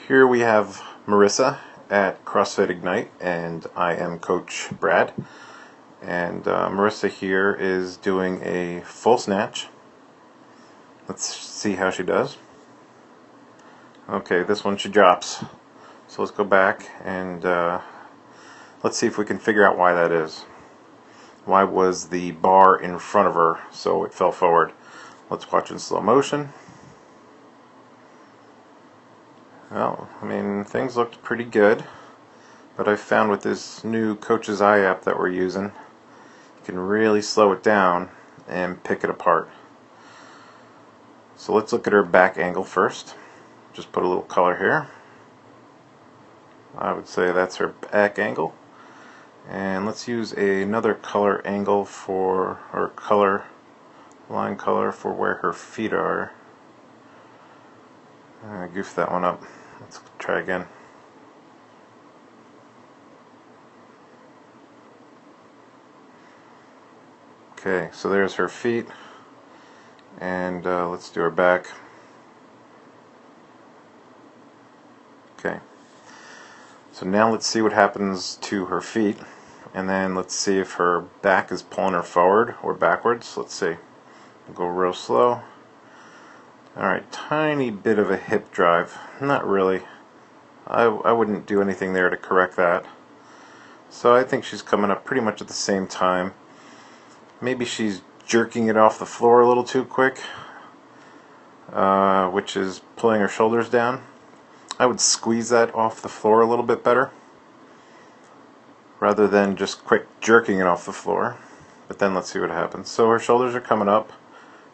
Here we have Marisa at CrossFit Ignite, and I am Coach Brad. And Marisa here is doing a full snatch. Let's see how she does. Okay, this one she drops. So let's go back and let's see if we can figure out why that is. Why was the bar in front of her so it fell forward? Let's watch in slow motion. Well, I mean, things looked pretty good, but I found with this new Coach's Eye app that we're using, you can really slow it down and pick it apart. So let's look at her back angle first. Just put a little color here. I would say that's her back angle. And let's use another color angle for, or line color for where her feet are. I goofed that one up. Let's try again. Okay, so there's her feet, and let's do her back. Okay, so now let's see what happens to her feet, and then let's see if her back is pulling her forward or backwards. Let's see. We'll go real slow. Alright, tiny bit of a hip drive. Not really. I wouldn't do anything there to correct that. So I think she's coming up pretty much at the same time. Maybe she's jerking it off the floor a little too quick, which is pulling her shoulders down. I would squeeze that off the floor a little bit better, rather than just quick jerking it off the floor. But then let's see what happens. So her shoulders are coming up,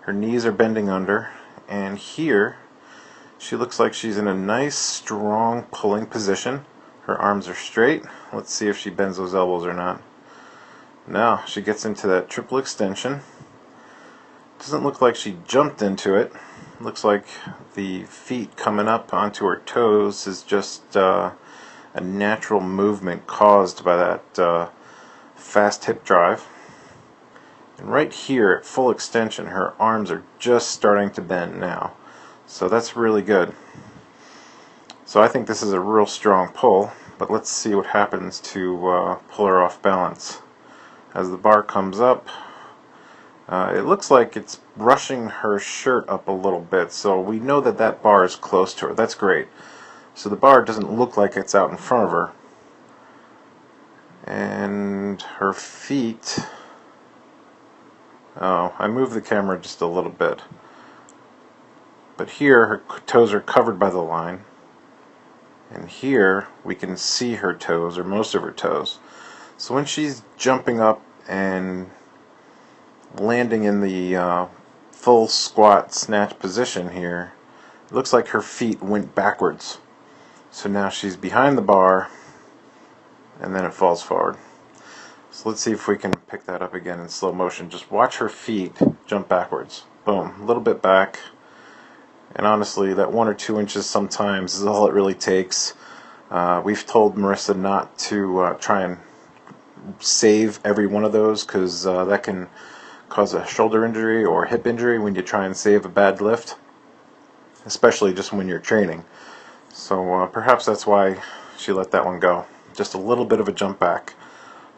her knees are bending under, and here she looks like she's in a nice strong pulling position. Her arms are straight. Let's see if she bends those elbows or not. No, she gets into that triple extension. Doesn't look like she jumped into it. Looks like the feet coming up onto her toes is just a natural movement caused by that fast hip drive. And right here at full extension, her arms are just starting to bend now. So that's really good. So I think this is a real strong pull, but let's see what happens to pull her off balance. As the bar comes up, it looks like it's brushing her shirt up a little bit, so we know that that bar is close to her. That's great. So the bar doesn't look like it's out in front of her. And her feet... Oh, I moved the camera just a little bit. But here her toes are covered by the line. And here we can see her toes, or most of her toes. So when she's jumping up and landing in the full squat snatch position here, it looks like her feet went backwards. So now she's behind the bar, and then it falls forward. So let's see if we can pick that up again in slow motion. Just watch her feet jump backwards. Boom, a little bit back. And honestly, that 1 or 2 inches sometimes is all it really takes. We've told Marisa not to try and save every one of those, because that can cause a shoulder injury or hip injury when you try and save a bad lift, especially just when you're training. So perhaps that's why she let that one go. Just a little bit of a jump back.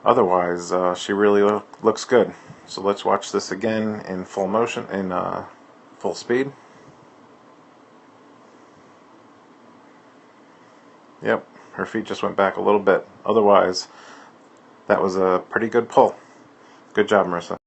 Otherwise, she really looks good. So let's watch this again in full motion, in full speed. Yep, her feet just went back a little bit. Otherwise, that was a pretty good pull. Good job, Marisa.